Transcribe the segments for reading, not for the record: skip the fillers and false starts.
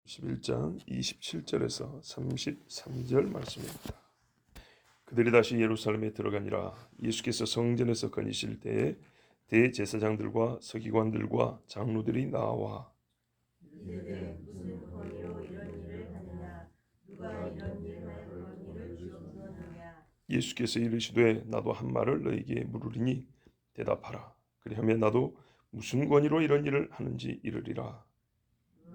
11장 27절에서 33절 말씀입니다. 그들이 다시 예루살렘에 들어가니라. 예수께서 성전에서 거니실 때에 대제사장들과 서기관들과 장로들이 나와 이르되 무슨 권위로 이런 일을 하느냐? 누가 이런 일을 할 권위를 주었느냐? 예수께서 이르시되 나도 한 말을 너에게 물으리니 대답하라. 그리하면 나도 무슨 권위로 이런 일을 하는지 이르리라.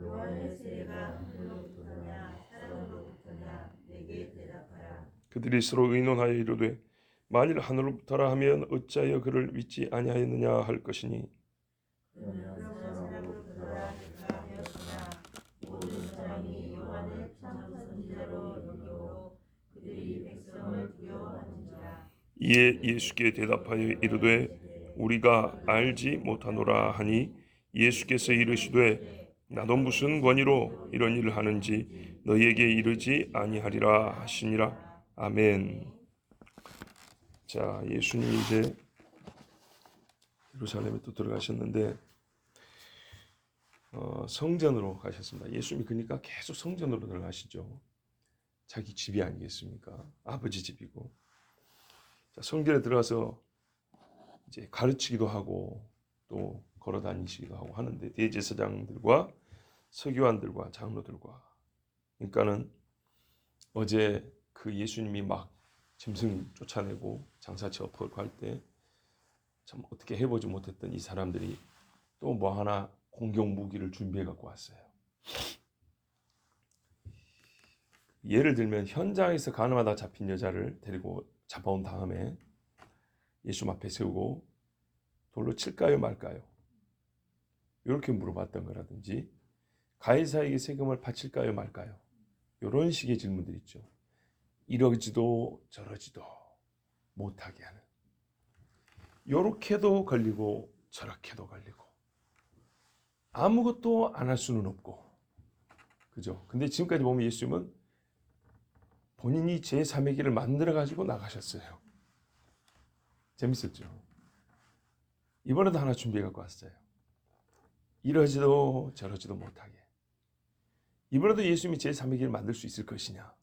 요한의 세례가 하늘로부터냐 사람으로부터냐? 내게 대답하라. 그들이 서로 의논하여 이르되 만일 하늘로부터라 하면 어찌하여 그를 믿지 아니하였느냐 할 것이니 그는 사람으로부터라 하였으나 모든 사람이 요한을 참 선지자로 여기고 그들이 백성을 두려워하는지라. 이에 예수께 대답하여 이르되 우리가 알지 못하노라 하니 예수께서 이르시되 나도 무슨 권위로 이런 일을 하는지 너희에게 이르지 아니하리라 하시니라. 아멘. 자, 예수님이 이제 예루살렘에 또 들어가셨는데 성전으로 가셨습니다. 예수님이 그러니까 계속 성전으로 들어가시죠. 자기 집이 아니겠습니까? 아버지 집이고. 자, 성전에 들어가서 이제 가르치기도 하고 또 걸어 다니시기도 하고 하는데 대제사장들과 서기관들과 장로들과 그러니까는 어제 그 예수님이 막 짐승 쫓아내고 장사치 엎어고 할 때 참 어떻게 해보지 못했던 이 사람들이 또 뭐 하나 공격 무기를 준비해 갖고 왔어요. 예를 들면 현장에서 가늠하다 잡힌 여자를 데리고 잡아온 다음에 예수 앞에 세우고 돌로 칠까요 말까요? 이렇게 물어봤던 거라든지 가이사에게 세금을 바칠까요 말까요? 이런 식의 질문들이 있죠. 이러지도 저러지도 못하게 하는. 요렇게도 걸리고 저렇게도 걸리고 아무것도 안 할 수는 없고 그죠? 근데 지금까지 보면 예수님은 본인이 제3의 길을 만들어 가지고 나가셨어요. 재밌었죠? 이번에도 하나 준비해 갖고 왔어요. 이러지도 저러지도 못하게. 이번에도 예수님이 제3의 길을 만들 수 있을 것이냐?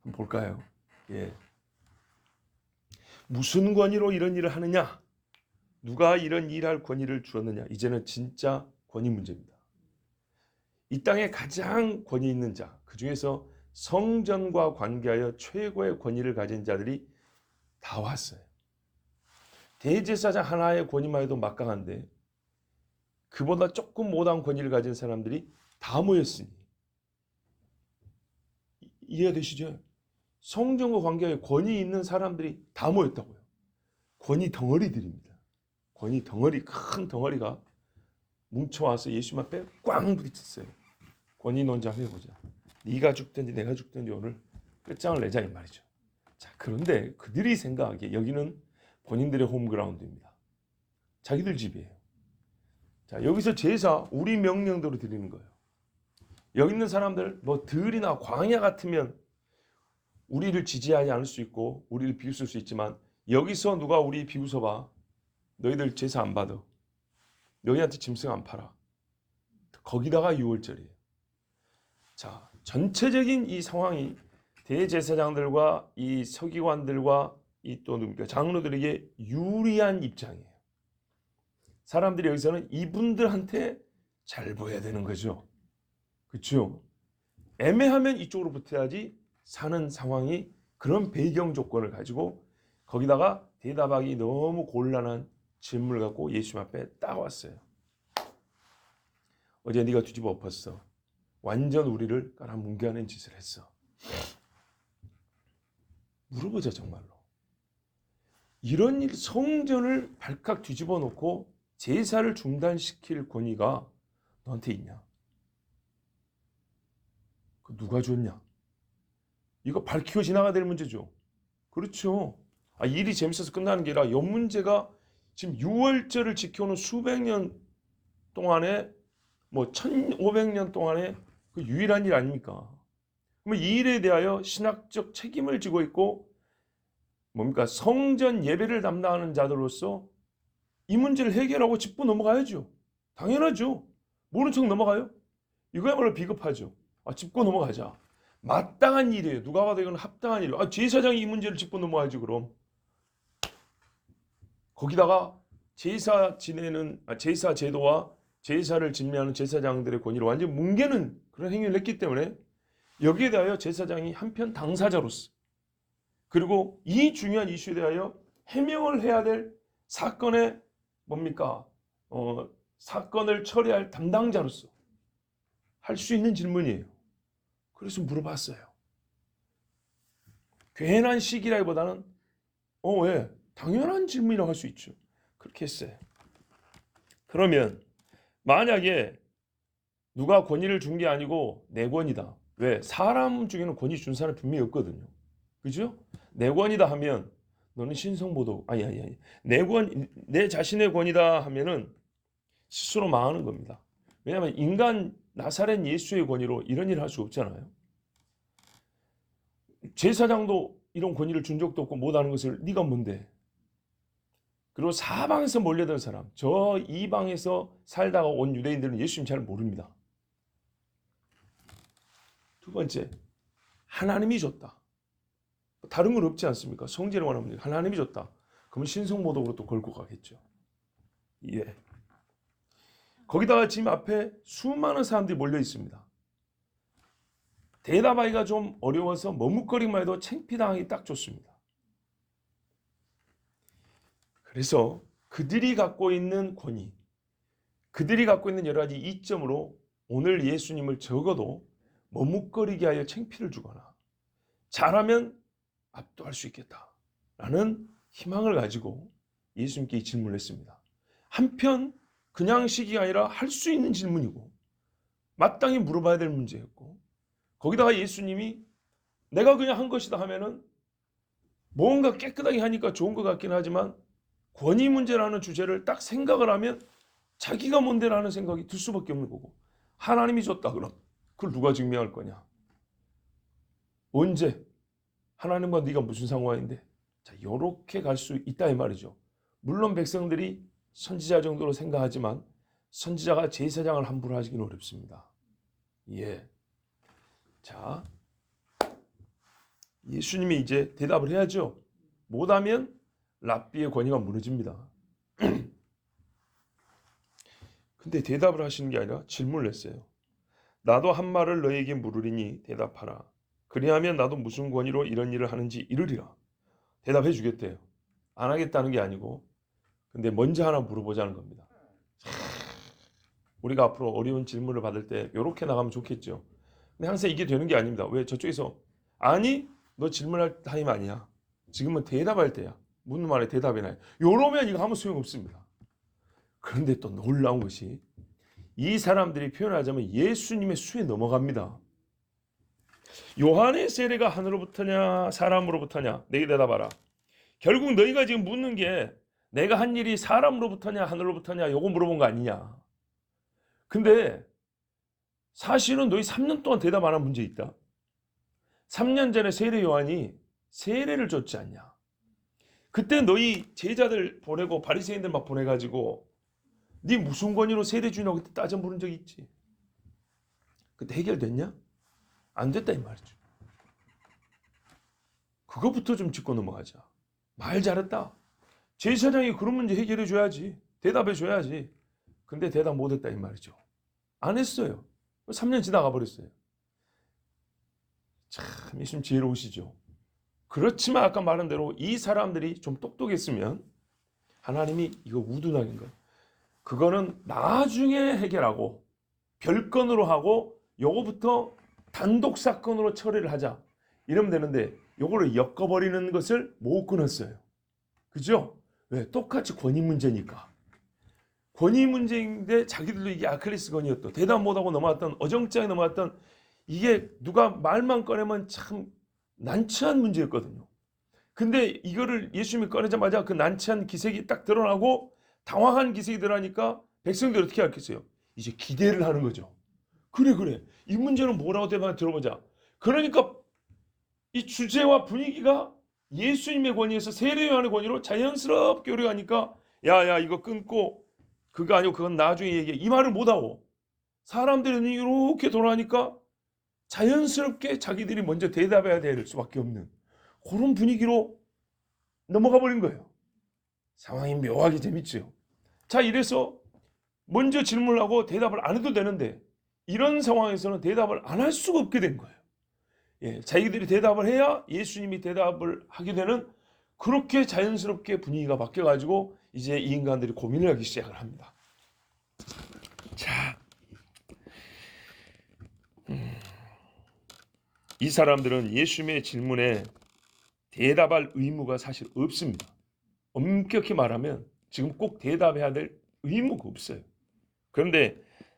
한번 볼까요? 예. 무슨 권위로 이런 일을 하느냐? 누가 이런 일할 권위를 주었느냐? 이제는 진짜 권위 문제입니다. 이 땅에 가장 권위 있는 자, 그 중에서 성전과 관계하여 최고의 권위를 가진 자들이 다 왔어요. 대제사장 하나의 권위만 해도 막강한데 그보다 조금 못한 권위를 가진 사람들이 다 모였으니 이해되시죠? 성전과 관계하여 권위 있는 사람들이 다 모였다고요. 권위 덩어리들입니다. 권위 덩어리, 큰 덩어리가 뭉쳐와서 예수 앞에 꽝 부딪혔어요. 권위 논쟁 해보자. 네가 죽든지 내가 죽든지 오늘 끝장을 내자 이 말이죠. 자, 그런데 그들이 생각하기에 여기는 본인들의 홈그라운드입니다. 자기들 집이에요. 자, 여기서 제사 우리 명령대로 드리는 거예요. 여기 있는 사람들 뭐 들이나 광야 같으면 우리를 지지하지 않을 수 있고 우리를 비웃을 수 있지만 여기서 누가 우리 비웃어봐. 너희들 제사 안 받아. 너희한테 짐승 안 팔아. 거기다가 6월절이에요. 자, 전체적인 이 상황이 대제사장들과 이 서기관들과 이 또 누굽니까 장로들에게 유리한 입장이에요. 사람들이 여기서는 이분들한테 잘 보여야 되는 거죠. 그렇죠? 애매하면 이쪽으로 붙어야지 사는 상황이 그런 배경 조건을 가지고 거기다가 대답하기 너무 곤란한 질문을 갖고 예수 앞에 딱 왔어요. 어제 네가 뒤집어 엎었어. 완전 우리를 깔아뭉개하는 짓을 했어. 물어보자 정말로. 이런 일 성전을 발칵 뒤집어 놓고 제사를 중단시킬 권위가 너한테 있냐? 그 누가 줬냐? 이거 밝히고 지나가야 될 문제죠. 그렇죠. 일이 재밌어서 끝나는 게 아니라 이 문제가 지금 6월절을 지켜오는 수백 년 동안에 뭐 1500년 동안에 그 유일한 일 아닙니까? 그러면 이 일에 대하여 신학적 책임을 지고 있고 뭡니까? 성전 예배를 담당하는 자들로서 이 문제를 해결하고 짚고 넘어가야죠. 당연하죠. 모른 척 넘어가요? 이거야말로 비겁하죠. 짚고 넘어가자. 마땅한 일이에요. 누가 봐도 이건 합당한 일이에요. 제사장이 이 문제를 짚고 넘어가지 그럼. 거기다가 제사 제도와 제사를 진미하는 제사장들의 권위를 완전히 뭉개는 그런 행위를 했기 때문에 여기에 대하여 제사장이 한편 당사자로서 그리고 이 중요한 이슈에 대하여 해명을 해야 될 사건의 뭡니까? 사건을 처리할 담당자로서 할 수 있는 질문이에요. 그래서 물어봤어요. 괜한 시기라기보다는 왜? 당연한 질문이라고 할 수 있죠. 그렇게 했어요. 그러면 만약에 누가 권위를 준 게 아니고 내 권위다. 왜? 사람 중에는 권위 준 사람이 분명히 없거든요. 그죠? 내 권위다 하면 너는 신성모독 아니 내 자신의 권위다 하면은 스스로 망하는 겁니다. 왜냐하면 인간 나사렛 예수의 권위로 이런 일을 할 수 없잖아요. 제사장도 이런 권위를 준 적도 없고 못하는 것을 네가 뭔데? 그리고 사방에서 몰려든 사람, 저 이방에서 살다가 온 유대인들은 예수님 잘 모릅니다. 두 번째, 하나님이 줬다. 다른 건 없지 않습니까? 성질을 원하면 하나님이 줬다. 그러면 신성모독으로 또 걸고 가겠죠. 예. 거기다가 지금 앞에 수많은 사람들이 몰려 있습니다. 대답하기가 좀 어려워서 머뭇거리기만 해도 창피당하기 딱 좋습니다. 그래서 그들이 갖고 있는 권위, 그들이 갖고 있는 여러 가지 이점으로 오늘 예수님을 적어도 머뭇거리게 하여 창피를 주거나 잘하면 압도할 수 있겠다라는 희망을 가지고 예수님께 이 질문을 했습니다. 한편 그냥 시기가 아니라 할 수 있는 질문이고 마땅히 물어봐야 될 문제였고 거기다가 예수님이 내가 그냥 한 것이다 하면은 뭔가 깨끗하게 하니까 좋은 것 같긴 하지만 권위 문제라는 주제를 딱 생각을 하면 자기가 뭔데라는 생각이 들 수밖에 없는 거고 하나님이 줬다 그럼 그걸 누가 증명할 거냐? 언제? 하나님과 네가 무슨 상관인데? 자, 이렇게 갈 수 있다 이 말이죠. 물론 백성들이 선지자 정도로 생각하지만 선지자가 제사장을 함부로 하기는 어렵습니다. 예. 자, 예수님이 이제 대답을 해야죠. 못하면 랍비의 권위가 무너집니다. 근데 대답을 하시는 게 아니라 질문을 했어요. 나도 한 말을 너에게 물으리니 대답하라. 그리하면 나도 무슨 권위로 이런 일을 하는지 이르리라. 대답해 주겠대요. 안 하겠다는 게 아니고 근데 먼저 하나 물어보자는 겁니다. 우리가 앞으로 어려운 질문을 받을 때 이렇게 나가면 좋겠죠. 근데 항상 이게 되는 게 아닙니다. 왜? 저쪽에서 아니 너 질문할 타임 아니야. 지금은 대답할 때야. 묻는 말에 대답이나 요러면 이거 아무 소용없습니다. 그런데 또 놀라운 것이 이 사람들이 표현하자면 예수님의 수에 넘어갑니다. 요한의 세례가 하늘로부터냐 사람으로부터냐 내게 대답하라. 결국 너희가 지금 묻는 게 내가 한 일이 사람으로부터냐 하늘로부터냐 요거 물어본 거 아니냐. 근데 사실은 너희 3년 동안 대답 안 한 문제 있다. 3년 전에 세례 요한이 세례를 줬지 않냐. 그때 너희 제자들 보내고 바리새인들 막 보내가지고 네 무슨 권위로 세례 주냐고 그때 따져 물은 적이 있지. 그때 해결됐냐? 안 됐다 이 말이죠. 그거부터 좀 짚고 넘어가자. 말 잘했다. 제사장이 그런 문제 해결해 줘야지. 대답해 줘야지. 근데 대답 못했다 이 말이죠. 안 했어요. 3년 지나가 버렸어요. 참 예수님 지혜로우시죠. 그렇지만 아까 말한 대로 이 사람들이 좀 똑똑했으면 하나님이 이거 우둔하긴 거예요. 그거는 나중에 해결하고 별건으로 하고 요거부터 단독 사건으로 처리를 하자. 이러면 되는데 요거를 엮어버리는 것을 못 끊었어요. 그죠? 왜? 똑같이 권위 문제니까. 권위 문제인데 자기들도 이게 아킬레스 건이었던 대답 못하고 넘어왔던 어정쩡하게 넘어왔던 이게 누가 말만 꺼내면 참 난처한 문제였거든요. 근데 이거를 예수님이 꺼내자마자 그 난처한 기색이 딱 드러나고 당황한 기색이 드러나니까 백성들이 어떻게 알겠어요? 이제 기대를 하는 거죠. 그래 이 문제는 뭐라고 대답을 들어보자. 그러니까 이 주제와 분위기가 예수님의 권위에서 세례 요한의 권위로 자연스럽게 오려가니까 야야 이거 끊고 그거 아니고 그건 나중에 얘기해 이 말을 못하고 사람들은 이렇게 돌아가니까 자연스럽게 자기들이 먼저 대답해야 될 수밖에 없는 그런 분위기로 넘어가 버린 거예요. 상황이 묘하게 재밌죠. 자, 이래서 먼저 질문을 하고 대답을 안 해도 되는데 이런 상황에서는 대답을 안 할 수가 없게 된 거예요. 예, 자기들이 대답을 해야 예수님이 대답을 하게 되는 그렇게 자연스럽게 분위기가 바뀌어가지고 이제 이 인간들이 고민을 하기 시작을 합니다. 자, 이 사람들은 예수님의 질문에 대답할 의무가 사실 없습니다. 엄격히 말하면 지금 꼭 대답해야 될 의무가 없어요. 그런데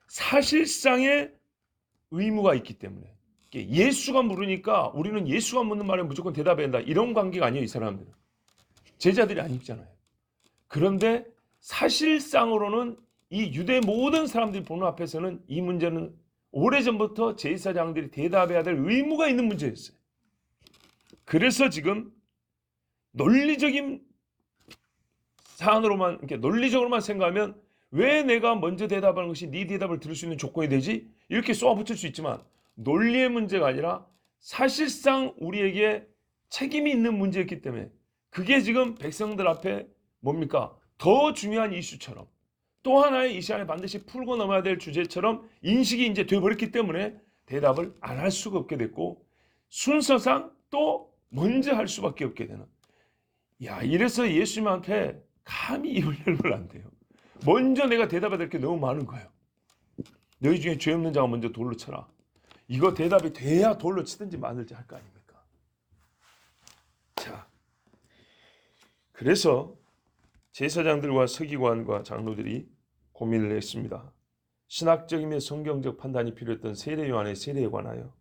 사실상의 의무가 있기 때문에 예수가 물으니까 우리는 예수가 묻는 말에 무조건 대답해야 한다. 이런 관계가 아니에요. 이 사람들은. 제자들이 아니잖아요. 그런데 사실상으로는 이 유대 모든 사람들이 보는 앞에서는 이 문제는 오래전부터 제사장들이 대답해야 될 의무가 있는 문제였어요. 그래서 지금 논리적인 사안으로만 이렇게 논리적으로만 생각하면 왜 내가 먼저 대답하는 것이 네 대답을 들을 수 있는 조건이 되지? 이렇게 쏘아붙일 수 있지만 논리의 문제가 아니라 사실상 우리에게 책임이 있는 문제였기 때문에 그게 지금 백성들 앞에 뭡니까? 더 중요한 이슈처럼 또 하나의 이 시간에 반드시 풀고 넘어야 될 주제처럼 인식이 이제 돼버렸기 때문에 대답을 안 할 수가 없게 됐고 순서상 또 먼저 할 수밖에 없게 되는. 야, 이래서 예수님 앞에 감히 입을 열면 안 돼요. 먼저 내가 대답해야 될 게 너무 많은 거예요. 너희 중에 죄 없는 자가 먼저 돌로 쳐라. 이거 대답이 돼야 돌로 치든지 말든지 할 거 아닙니까? 자, 그래서 제사장들과 서기관과 장로들이 고민을 했습니다. 신학적이며 성경적 판단이 필요했던 세례 요한의 세례에 관하여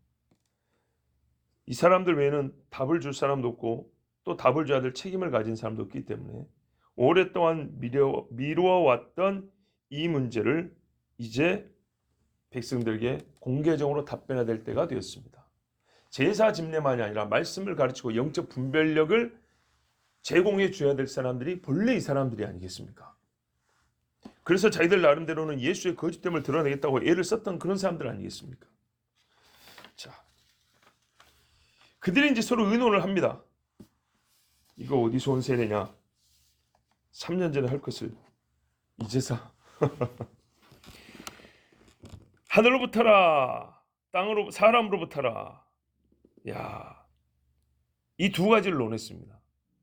이 사람들 외에는 답을 줄 사람도 없고 또 답을 줘야 될 책임을 가진 사람도 없기 때문에 오랫동안 미루어왔던 이 문제를 이제 백성들에게 공개적으로 답변해야 될 때가 되었습니다. 제사 집례만이 아니라 말씀을 가르치고 영적 분별력을 제공해 줘야 될 사람들이 본래 이 사람들이 아니겠습니까? 그래서 자기들 나름대로는 예수의 거짓됨을 드러내겠다고 애를 썼던 그런 사람들 아니겠습니까? 자, 그들이 이제 서로 의논을 합니다. 이거 어디서 온 세례냐? 3년 전에 할 것을 이제서 하늘로부터라, 땅으로 사람으로부터라. 야, 이 두 가지를 논했습니다.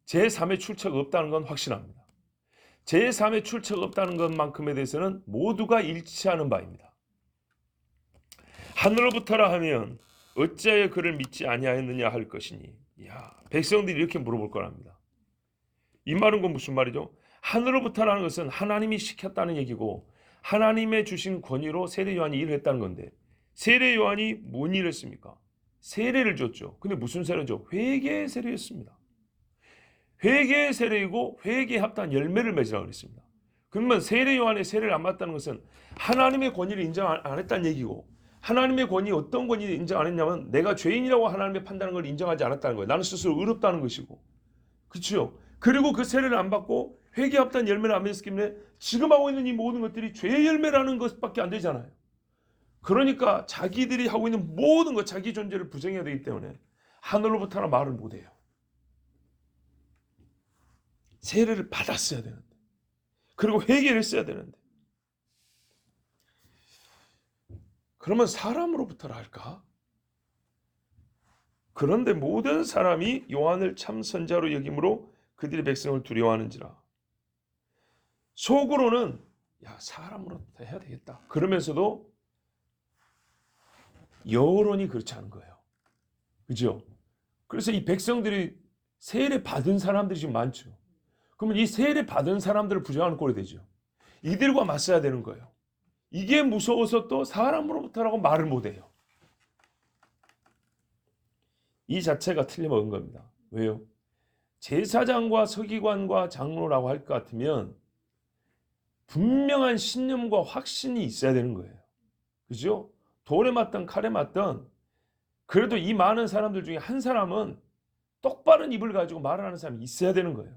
제3의 출처가 없다는 건 확실합니다. 제3의 출처가 없다는 것만큼에 대해서는 모두가 일치하는 바입니다. 하늘로부터라 하면 어찌하여 그를 믿지 아니하였느냐 할 것이니. 야, 백성들이 이렇게 물어볼 거랍니다. 이 말은 건 무슨 말이죠? 하늘로부터라는 것은 하나님이 시켰다는 얘기고 하나님의 주신 권위로 세례 요한이 일을 했다는 건데 세례 요한이 뭔 일을 했습니까? 세례를 줬죠. 근데 무슨 세례죠? 회개의 세례였습니다. 회개의 세례이고 회개에 합당한 열매를 맺으라고 그랬습니다. 그러면 세례 요한의 세례를 안 받았다는 것은 하나님의 권위를 인정 안 했다는 얘기고 하나님의 권위 어떤 권위를 인정 안 했냐면 내가 죄인이라고 하나님의 판단하는 걸 인정하지 않았다는 거예요. 나는 스스로 의롭다는 것이고. 그렇죠? 그리고 그 세례를 안 받고 회개에 합당한 열매를 안 맺었기 때문에 지금 하고 있는 이 모든 것들이 죄의 열매라는 것밖에 안 되잖아요. 그러니까 자기들이 하고 있는 모든 것 자기 존재를 부정해야 되기 때문에 하늘로부터는 말을 못해요. 세례를 받았어야 되는데 그리고 회개를 했어야 되는데 그러면 사람으로부터라 할까? 그런데 모든 사람이 요한을 참 선자로 여김으로 그들의 백성을 두려워하는지라 속으로는 야 사람으로부터 해야 되겠다. 그러면서도 여론이 그렇지 않은 거예요. 그죠? 그래서 이 백성들이 세례 받은 사람들이 지금 많죠. 그러면 이 세례 받은 사람들을 부정하는 꼴이 되죠. 이들과 맞서야 되는 거예요. 이게 무서워서 또 사람으로부터라고 말을 못해요. 이 자체가 틀림없는 겁니다. 왜요? 제사장과 서기관과 장로라고 할 것 같으면 분명한 신념과 확신이 있어야 되는 거예요. 그죠? 돌에 맞든 칼에 맞든 그래도 이 많은 사람들 중에 한 사람은 똑바른 입을 가지고 말을 하는 사람이 있어야 되는 거예요.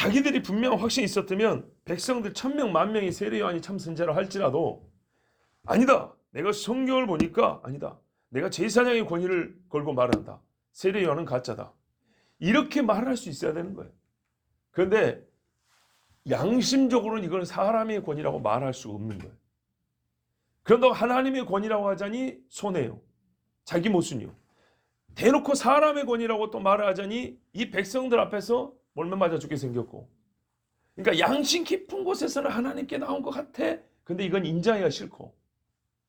자기들이 분명 확신이 있었다면 백성들 1000명, 10,000명이 세례 요한이 참 선지자라 할지라도 아니다. 내가 성경을 보니까 아니다. 내가 제사장의 권위를 걸고 말한다. 세례 요한은 가짜다. 이렇게 말할 수 있어야 되는 거예요. 그런데 양심적으로는 이건 사람의 권위라고 말할 수 없는 거예요. 그런다고 하나님의 권위라고 하자니 손해요. 자기 모순이요. 대놓고 사람의 권위라고 또 말을 하자니 이 백성들 앞에서 몰매 맞아 죽게 생겼고, 그러니까 양심 깊은 곳에서는 하나님께 나온 것 같아. 근데 이건 인정하기가 싫고,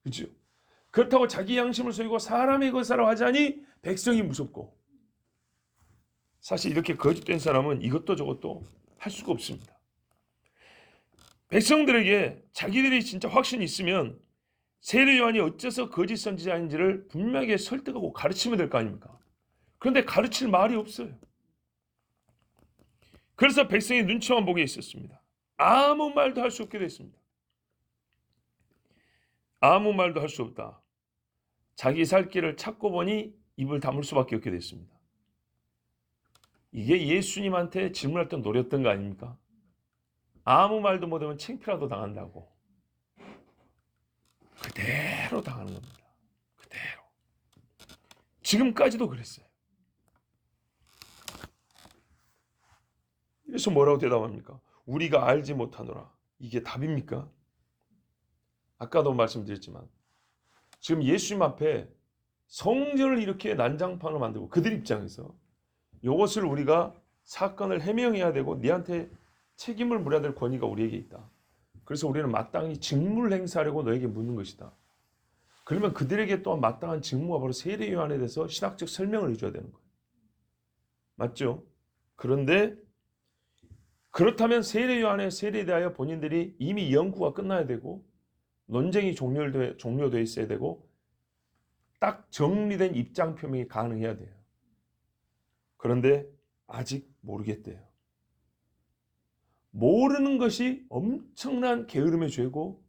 그렇죠? 그렇다고 자기 양심을 속이고 사람의 것이라고 하자니 백성이 무섭고. 사실 이렇게 거짓된 사람은 이것도 저것도 할 수가 없습니다. 백성들에게 자기들이 진짜 확신이 있으면 세례 요한이 어째서 거짓 선지자인지를 분명하게 설득하고 가르치면 될 거 아닙니까? 그런데 가르칠 말이 없어요. 그래서 백성이 눈치만 보게 있었습니다. 아무 말도 할 수 없게 됐습니다. 아무 말도 할 수 없다. 자기 살 길을 찾고 보니 입을 다물 수밖에 없게 됐습니다. 이게 예수님한테 질문할 때 노렸던 거 아닙니까? 아무 말도 못하면 창피라도 당한다고. 그대로 당하는 겁니다. 그대로. 지금까지도 그랬어요. 그래서 뭐라고 대답합니까? 우리가 알지 못하노라. 이게 답입니까? 아까도 말씀드렸지만 지금 예수님 앞에 성전을 이렇게 난장판으로 만들고 그들 입장에서 이것을 우리가 사건을 해명해야 되고 네한테 책임을 물어야 될 권위가 우리에게 있다. 그래서 우리는 마땅히 직무를 행사하려고 너에게 묻는 것이다. 그러면 그들에게 또한 마땅한 직무가 바로 세례 요한에 대해서 신학적 설명을 해줘야 되는 거예요. 맞죠? 그런데 그렇다면 세례 요한의 세례에 대하여 본인들이 이미 연구가 끝나야 되고 논쟁이 종료되어 있어야 되고 딱 정리된 입장 표명이 가능해야 돼요. 그런데 아직 모르겠대요. 모르는 것이 엄청난 게으름의 죄고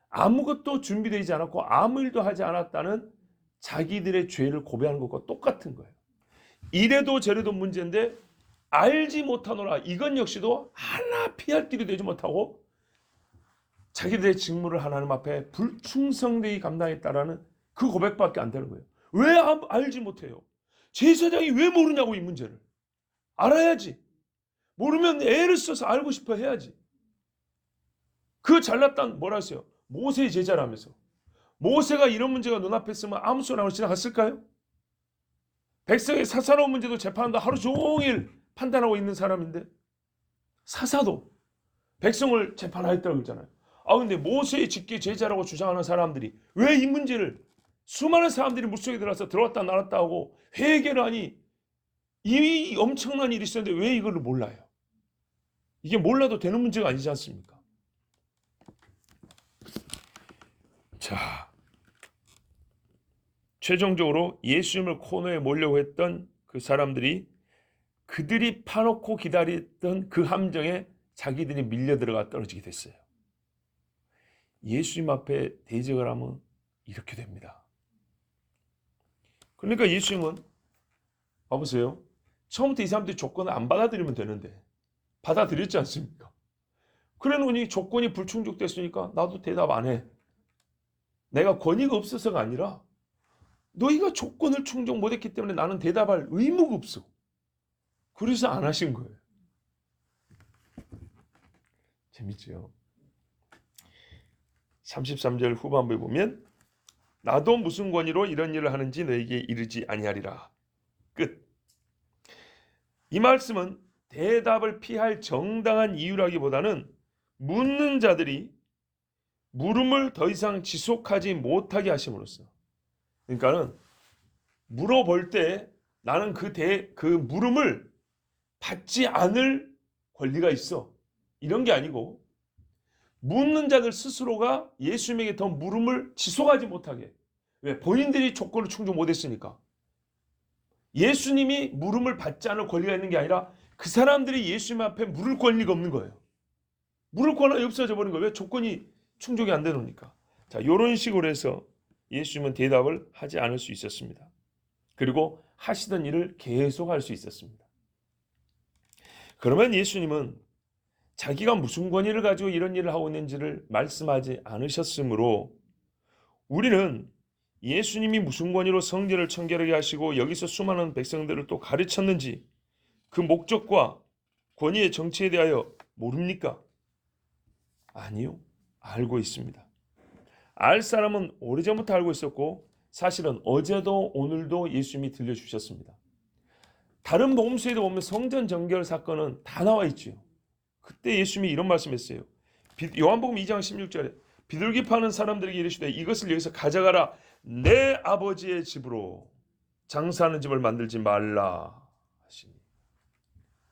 아무것도 준비되지 않았고 아무 일도 하지 않았다는 자기들의 죄를 고백하는 것과 똑같은 거예요. 이래도 저래도 문제인데 알지 못하노라. 이건 역시도 하나 피할 길이 되지 못하고 자기들의 직무를 하나님 앞에 불충성되이 감당했다라는 그 고백밖에 안 되는 거예요. 왜 알지 못해요? 제사장이 왜 모르냐고. 이 문제를 알아야지. 모르면 애를 써서 알고 싶어 해야지. 그 잘났단 뭐라 했어요? 모세의 제자라면서. 모세가 이런 문제가 눈앞에 있으면 아무 소리 안 하고 지나갔을까요? 백성의 사사로운 문제도 재판한다 하루 종일 판단하고 있는 사람인데 사사도 백성을 재판하였다고 그러잖아요. 근데 모세의 직계 제자라고 주장하는 사람들이 왜 이 문제를 수많은 사람들이 물속에 들어왔다 나왔다 하고 회개를 하니 이미 엄청난 일이 있었는데 왜 이거를 몰라요? 이게 몰라도 되는 문제가 아니지 않습니까? 자, 최종적으로 예수님을 코너에 몰려고 했던 그 사람들이 그들이 파놓고 기다렸던 그 함정에 자기들이 밀려 들어가 떨어지게 됐어요. 예수님 앞에 대적을 하면 이렇게 됩니다. 그러니까 예수님은 봐보세요. 처음부터 이 사람들이 조건을 안 받아들이면 되는데 받아들였지 않습니까? 그러니 조건이 불충족됐으니까 나도 대답 안 해. 내가 권위가 없어서가 아니라 너희가 조건을 충족 못했기 때문에 나는 대답할 의무가 없어. 그래서 안 하신 거예요. 재밌죠? 33절 후반부에 보면 나도 무슨 권위로 이런 일을 하는지 너에게 이르지 아니하리라. 끝. 이 말씀은 대답을 피할 정당한 이유라기보다는 묻는 자들이 물음을 더 이상 지속하지 못하게 하심으로써, 그러니까는 물어볼 때 나는 그 물음을 받지 않을 권리가 있어. 이런 게 아니고 묻는 자들 스스로가 예수님에게 더 물음을 지속하지 못하게. 왜? 본인들이 조건을 충족 못했으니까. 예수님이 물음을 받지 않을 권리가 있는 게 아니라 그 사람들이 예수님 앞에 물을 권리가 없는 거예요. 물을 권한이 없어져 버린 거예요. 왜? 조건이 충족이 안 되니까. 자, 이런 식으로 해서 예수님은 대답을 하지 않을 수 있었습니다. 그리고 하시던 일을 계속할 수 있었습니다. 그러면 예수님은 자기가 무슨 권위를 가지고 이런 일을 하고 있는지를 말씀하지 않으셨으므로 우리는 예수님이 무슨 권위로 성전을 청결하게 하시고 여기서 수많은 백성들을 또 가르쳤는지 그 목적과 권위의 정체에 대하여 모릅니까? 아니요. 알고 있습니다. 알 사람은 오래전부터 알고 있었고 사실은 어제도 오늘도 예수님이 들려주셨습니다. 다른 복음서에도 보면 성전 정결 사건은 다 나와 있지요. 그때 예수님이 이런 말씀했어요. 요한복음 2장 16절에 비둘기 파는 사람들에게 이르시되 이것을 여기서 가져가라. 내 아버지의 집으로 장사하는 집을 만들지 말라 하시니.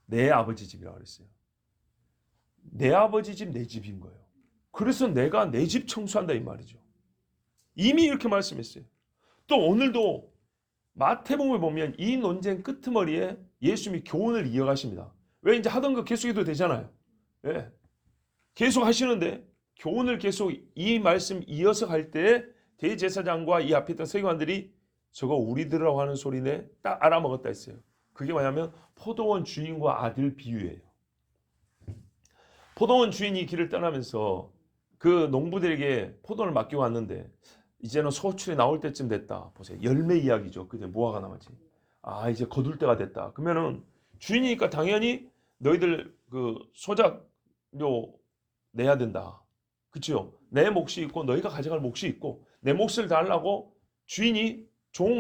내 아버지 집이라고 그랬어요. 내 아버지 집 내 집인 거예요. 그래서 내가 내 집 청소한다 이 말이죠. 이미 이렇게 말씀했어요. 또 오늘도 마태복음에 보면 이 논쟁 끄트머리에 예수님이 교훈을 이어가십니다. 왜 이제 하던 거 계속해도 되잖아요. 예. 계속 하시는데 교훈을 계속 이 말씀 이어서 갈 때 대제사장과 이 앞에 있던 서기관들이 저거 우리들이라고 하는 소리네 딱 알아먹었다 했어요. 그게 뭐냐면 포도원 주인과 아들 비유예요. 포도원 주인이 길을 떠나면서 그 농부들에게 포도를 맡기고 왔는데 이제는 소출이 나올 때쯤 됐다. 보세요. 열매 이야기죠. 그때 무화과 나머지. 아 이제 거둘 때가 됐다. 그러면은 주인이니까 당연히 너희들 그 소작료 내야 된다. 그렇죠? 내 몫이 있고 너희가 가져갈 몫이 있고 내 몫을 달라고 주인이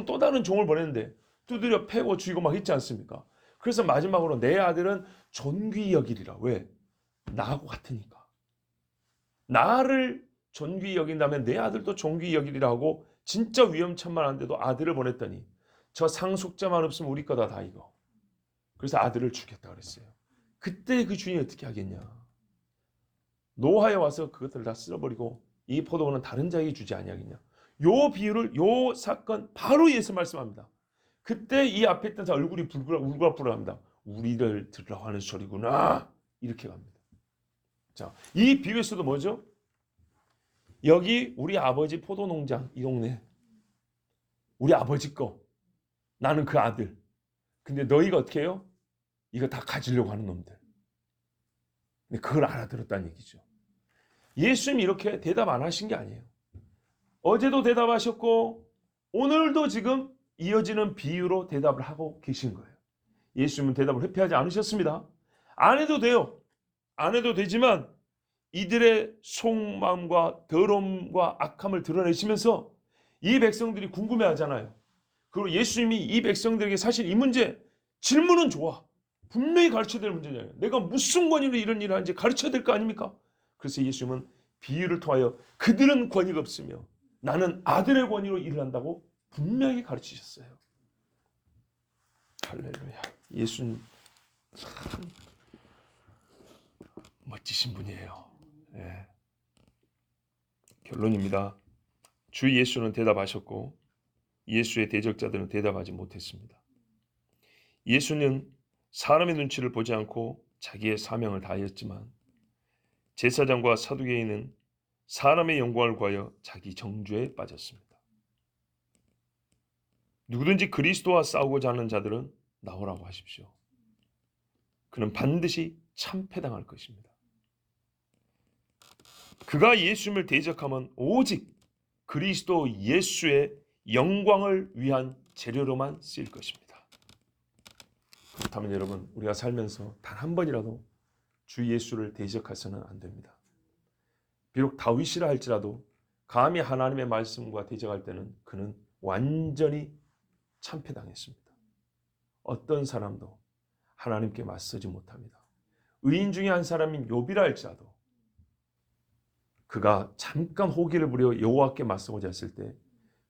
또 다른 종을 보냈는데 두드려 패고 죽이고 막 있지 않습니까? 그래서 마지막으로 내 아들은 존귀히 여기리라. 왜? 나하고 같으니까. 나를 존귀히 여긴다면 내 아들도 존귀히 여기리라 하고 진짜 위험천만한데도 아들을 보냈더니 저 상속자만 없으면 우리 거다 다 이거. 그래서 아들을 죽였다 그랬어요. 그때 그 주인이 어떻게 하겠냐. 노하에 와서 그것들을 다 쓸어버리고 이 포도원은 다른 자에게 주지 아니하겠냐. 요 비유를 요 사건 바로 예수 말씀합니다. 그때 이 앞에 있던 자 얼굴이 울그락불그락합니다. 우리를 들으라고 하는 소리구나. 이렇게 갑니다. 자, 이 비유에서도 뭐죠? 여기 우리 아버지 포도농장 이 동네 우리 아버지 거 나는 그 아들 근데 너희가 어떻게 해요? 이거 다 가지려고 하는 놈들. 근데 그걸 알아들었다는 얘기죠. 예수님이 이렇게 대답 안 하신 게 아니에요. 어제도 대답하셨고 오늘도 지금 이어지는 비유로 대답을 하고 계신 거예요. 예수님은 대답을 회피하지 않으셨습니다. 안 해도 돼요. 안 해도 되지만 이들의 속마음과 더러움과 악함을 드러내시면서 이 백성들이 궁금해하잖아요. 그리고 예수님이 이 백성들에게 사실 이 문제 질문은 좋아. 분명히 가르쳐야 될 문제잖아요. 내가 무슨 권위로 이런 일을 하는지 가르쳐야 될 거 아닙니까? 그래서 예수님은 비유를 통하여 그들은 권위가 없으며 나는 아들의 권위로 일을 한다고 분명히 가르치셨어요. 할렐루야. 예수님 참 멋지신 분이에요. 예. 결론입니다. 주 예수는 대답하셨고 예수의 대적자들은 대답하지 못했습니다. 예수는 사람의 눈치를 보지 않고 자기의 사명을 다하였지만 제사장과 사두개인은 사람의 영광을 구하여 자기 정죄에 빠졌습니다. 누구든지 그리스도와 싸우고자 하는 자들은 나오라고 하십시오. 그는 반드시 참패당할 것입니다. 그가 예수님을 대적하면 오직 그리스도 예수의 영광을 위한 재료로만 쓰일 것입니다. 그렇다면 여러분 우리가 살면서 단 한 번이라도 주 예수를 대적해서는 안 됩니다. 비록 다윗이라 할지라도 감히 하나님의 말씀과 대적할 때는 그는 완전히 참패당했습니다. 어떤 사람도 하나님께 맞서지 못합니다. 의인 중에 한 사람인 욥이라 할지라도 그가 잠깐 호기를 부려 여호와께 맞서고자 했을 때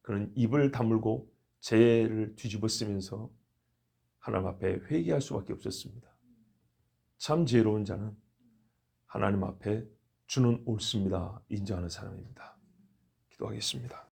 그는 입을 다물고 죄를 뒤집어 쓰면서 하나님 앞에 회개할 수밖에 없었습니다. 참 지혜로운 자는 하나님 앞에 주는 옳습니다 인정하는 사람입니다. 기도하겠습니다.